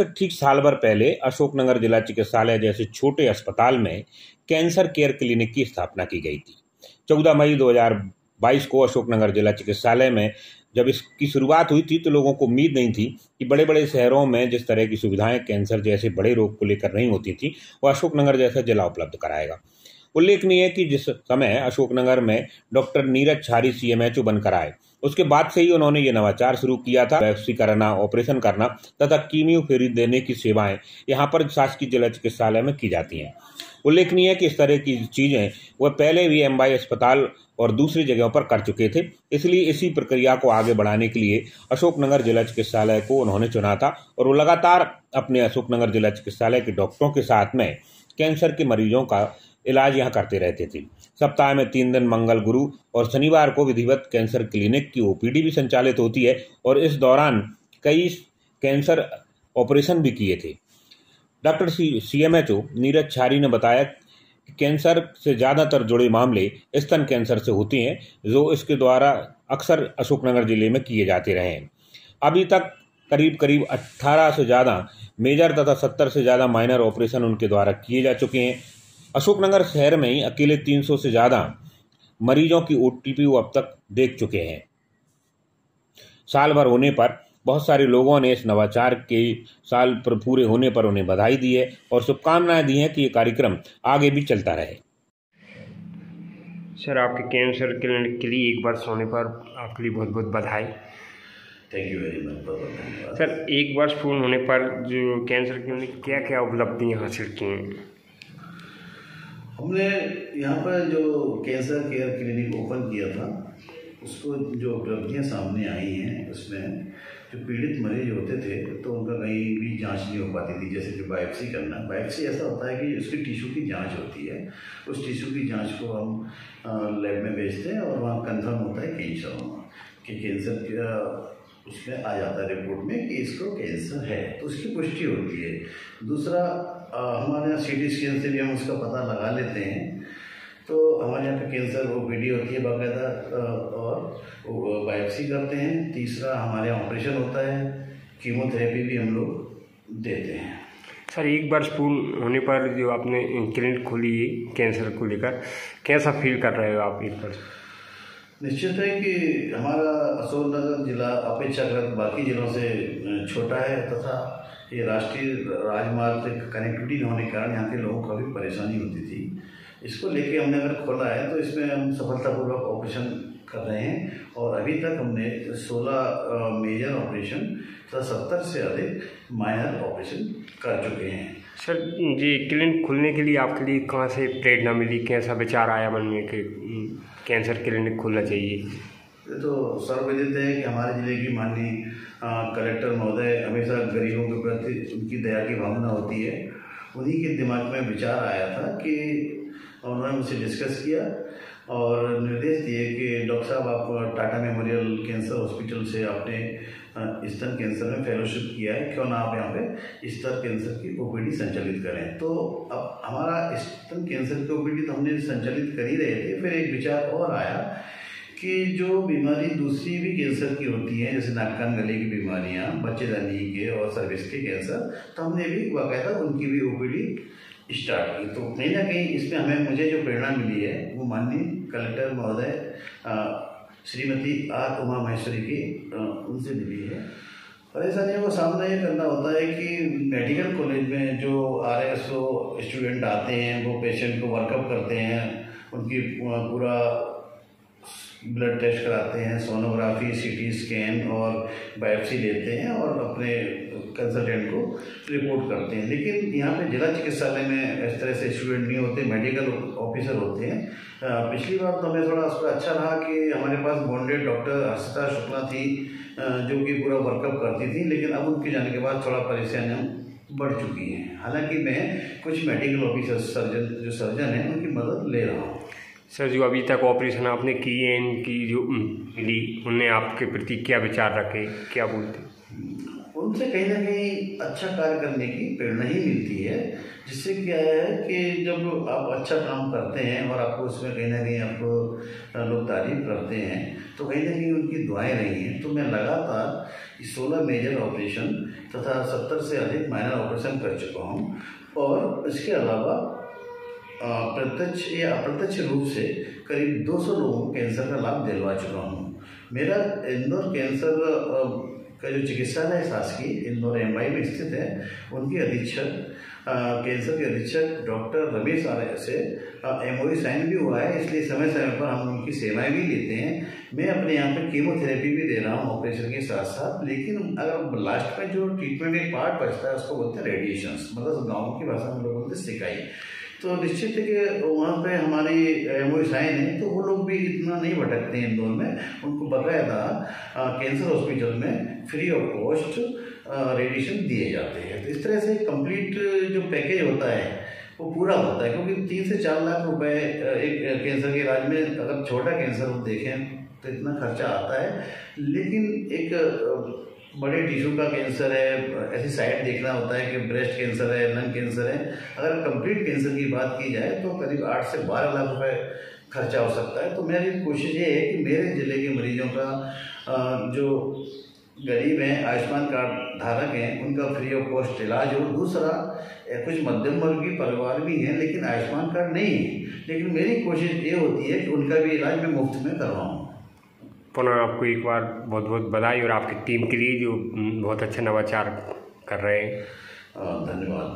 से ठीक साल भर पहले अशोकनगर जिला चिकित्सालय जैसे छोटे अस्पताल में कैंसर केयर क्लिनिक की स्थापना की गई थी। 14 मई 2022 को अशोकनगर जिला चिकित्सालय में जब इसकी शुरुआत हुई थी तो लोगों को उम्मीद नहीं थी कि बड़े बड़े शहरों में जिस तरह की सुविधाएं कैंसर जैसे बड़े रोग को लेकर नहीं होती थी वो अशोकनगर जैसा जिला उपलब्ध कराएगा। उल्लेखनीय है कि जिस समय अशोकनगर में डॉक्टर नीरज छारी CMHO बनकर आए उसके बाद से ही उन्होंने ये नवाचार शुरू किया था। बायोप्सी कराना, ऑपरेशन करना तथा कीमियोथेरेपी देने की सेवाएं यहाँ पर शासकीय जिला चिकित्सालय में की जाती हैं। उल्लेखनीय है कि इस तरह की चीज़ें वह पहले भी MY अस्पताल और दूसरी जगहों पर कर चुके थे, इसलिए इसी प्रक्रिया को आगे बढ़ाने के लिए अशोकनगर जिला चिकित्सालय को उन्होंने चुना था और वो लगातार अपने अशोकनगर जिला चिकित्सालय के डॉक्टरों के साथ में कैंसर के मरीजों का इलाज यहाँ करते रहते थे। सप्ताह में 3 दिन मंगल, गुरु और शनिवार को विधिवत कैंसर क्लिनिक की OPD भी संचालित होती है और इस दौरान कई कैंसर ऑपरेशन भी किए थे। डॉक्टर CMHO नीरज छारी ने बताया कि कैंसर से ज़्यादातर जुड़े मामले स्तन कैंसर से होते हैं, जो इसके द्वारा अक्सर अशोकनगर जिले में किए जाते रहे हैं। अभी तक करीब 18 से ज़्यादा मेजर तथा 70 से ज़्यादा माइनर ऑपरेशन उनके द्वारा किए जा चुके हैं। अशोकनगर शहर में ही अकेले 300 से ज़्यादा मरीजों की OTP वो अब तक देख चुके हैं। साल भर होने पर बहुत सारे लोगों ने इस नवाचार के साल पर पूरे होने पर उन्हें बधाई दी है और शुभकामनाएं दी हैं कि ये कार्यक्रम आगे भी चलता रहे। सर, आपके कैंसर क्लिनिक के लिए 1 वर्ष होने पर आपके लिए बहुत बहुत बधाई। Thank you very much. बहुत धन्यवाद सर। 1 वर्ष पूर्ण होने पर जो कैंसर क्लिनिक क्या क्या उपलब्धियाँ हासिल की हैं? हमने यहाँ पर जो कैंसर केयर क्लिनिक ओपन किया था उसको जो उपलब्धियाँ सामने आई हैं उसमें जो पीड़ित मरीज होते थे तो उनका कहीं भी जांच नहीं हो पाती थी। जैसे कि बायोप्सी करना, बायोप्सी ऐसा होता है कि उसकी टिश्यू की जांच होती है, उस टिश्यू की जांच को हम लैब में भेजते हैं और वहाँ कंफर्म होता है कैंसर उसमें आ जाता है रिपोर्ट में कि इसको कैंसर है, तो उसकी पुष्टि होती है। दूसरा, हमारे यहाँ CT स्कैन से भी हम उसका पता लगा लेते हैं, तो हमारे यहाँ पे कैंसर OPD होती है बाकायदा और बायोप्सी करते हैं। तीसरा, हमारे यहाँ ऑपरेशन होता है, कीमोथेरेपी भी हम लोग देते हैं। सर, 1 वर्ष पूर्ण होने पर जो आपने क्लिनिक खोली कैंसर को लेकर, कैसा फील कर रहे हो आप 1 वर्ष? निश्चित है कि हमारा अशोकनगर जिला अपेक्षाकृत बाकी जिलों से छोटा है तथा ये राष्ट्रीय राजमार्ग से कनेक्टिविटी न होने के कारण यहाँ के लोगों को काफ़ी परेशानी होती थी। इसको लेके हमने अगर खोला है तो इसमें हम सफलतापूर्वक ऑपरेशन कर रहे हैं और अभी तक हमने 16 मेजर ऑपरेशन तथा 70 से अधिक माइनर ऑपरेशन कर चुके हैं। सर जी, क्लिनिक खुलने के लिए आपके लिए कहाँ से प्रेरणा मिली, कैसा विचार आया मन में कि कैंसर क्लिनिक खुलना चाहिए? ये तो सर्वविदित है कि हमारे जिले की माननीय कलेक्टर महोदय हमेशा गरीबों के प्रति उनकी दया की भावना होती है। उन्हीं के दिमाग में विचार आया था कि उन्होंने मुझसे डिस्कस किया और निर्देश दिए कि डॉक्टर साहब, आप टाटा मेमोरियल कैंसर हॉस्पिटल से आपने स्तन कैंसर में फेलोशिप किया है, क्यों ना आप यहाँ पे स्तन कैंसर की OPD संचालित करें। तो अब हमारा स्तन कैंसर की OPD तो हमने संचालित कर ही रहे थे, फिर एक विचार और आया कि जो बीमारी दूसरी भी कैंसर की होती हैं, जैसे नाक कान गले की बीमारियाँ, बच्चेदानी के और सर्विक्स के कैंसर, तो हमने भी बाकायदा उनकी भी OPD स्टार्ट की। तो कहीं ना कहीं इसमें मुझे जो प्रेरणा मिली है वो माननीय कलेक्टर महोदय श्रीमती R उमा महेश्वरी की उनसे मिली है। परेशानियों का सामना ये करना होता है कि मेडिकल कॉलेज में जो RSO स्टूडेंट आते हैं वो पेशेंट को वर्कअप करते हैं, उनकी पूरा ब्लड टेस्ट कराते हैं, सोनोग्राफी, CT स्कैन और बायोप्सी लेते हैं और अपने कंसल्टेंट को रिपोर्ट करते हैं। लेकिन यहाँ पे जिला चिकित्सालय में इस तरह से स्टूडेंट नहीं होते, मेडिकल ऑफिसर होते हैं। पिछली बार तो हमें थोड़ा उसका अच्छा रहा कि हमारे पास बॉन्डेड डॉक्टर हर्षिता शुक्ला थी जो कि पूरा वर्कअप करती थी, लेकिन अब उनके जाने के बाद थोड़ा परेशानियाँ बढ़ चुकी हैं। हालांकि मैं कुछ मेडिकल ऑफिसर सर्जन हैं उनकी मदद ले रहा हूँ। सर, जो अभी तक ऑपरेशन आपने किए इनकी जो मिली, उनने आपके प्रति क्या विचार रखे, क्या बोलते? उन उनसे कहीं ना कहीं अच्छा कार्य करने की प्रेरणा ही मिलती है, जिससे क्या है कि जब आप अच्छा काम करते हैं और आपको उसमें कहीं ना कहीं आपको लोग तारीफ करते हैं तो कहीं ना कहीं उनकी दुआएं रही हैं। तो मैं लगातार 16 मेजर ऑपरेशन तथा 70 से अधिक माइनर ऑपरेशन कर चुका हूँ और इसके अलावा प्रत्यक्ष या अप्रत्यक्ष रूप से करीब 200 लोगों को कैंसर का लाभ दिलवा चुका हूँ। मेरा इंदौर कैंसर का जो चिकित्सालय है शासकीय इंदौर MI में स्थित है, उनके अधीक्षक कैंसर के अधीक्षक डॉक्टर रमेश आर्य से MOU साइन भी हुआ है, इसलिए समय समय पर हम उनकी सेवाएं भी लेते हैं। मैं अपने यहाँ पे कीमोथेरेपी भी दे रहा हूँ ऑपरेशन के साथ साथ, लेकिन अगर लास्ट में जो ट्रीटमेंट एक पार्ट बचता है उसको बोलते हैं रेडिएशंस, मतलब गाँव की भाषा में लोग बोलते हैं सिकाई। तो निश्चित है कि वहाँ पे हमारी MOU साइन है, तो वो लोग भी इतना नहीं भटकते हैं इंदौर में, उनको बाकायदा कैंसर हॉस्पिटल में फ्री ऑफ कॉस्ट रेडिएशन दिए जाते हैं। तो इस तरह से कंप्लीट जो पैकेज होता है वो पूरा होता है, क्योंकि 3 से 4 लाख रुपए एक कैंसर के इलाज में, अगर छोटा कैंसर हम देखें तो इतना खर्चा आता है, लेकिन एक बड़े टिश्यू का कैंसर है, ऐसी साइड देखना होता है कि ब्रेस्ट कैंसर है, लंग कैंसर है, अगर कंप्लीट कैंसर की बात की जाए तो करीब 8 से 12 लाख रुपए खर्चा हो सकता है। तो मेरी कोशिश ये है कि मेरे ज़िले के मरीजों का जो गरीब हैं, आयुष्मान कार्ड धारक हैं, उनका फ्री ऑफ कॉस्ट इलाज हो। दूसरा, कुछ मध्यम वर्गीय परिवार भी हैं लेकिन आयुष्मान कार्ड नहीं है, लेकिन मेरी कोशिश ये होती है कि उनका भी इलाज मैं मुफ्त में करवाऊँ। पुनः आपको एक बार बहुत बहुत बधाई और आपकी टीम के लिए जो बहुत अच्छा नवाचार कर रहे हैं। धन्यवाद।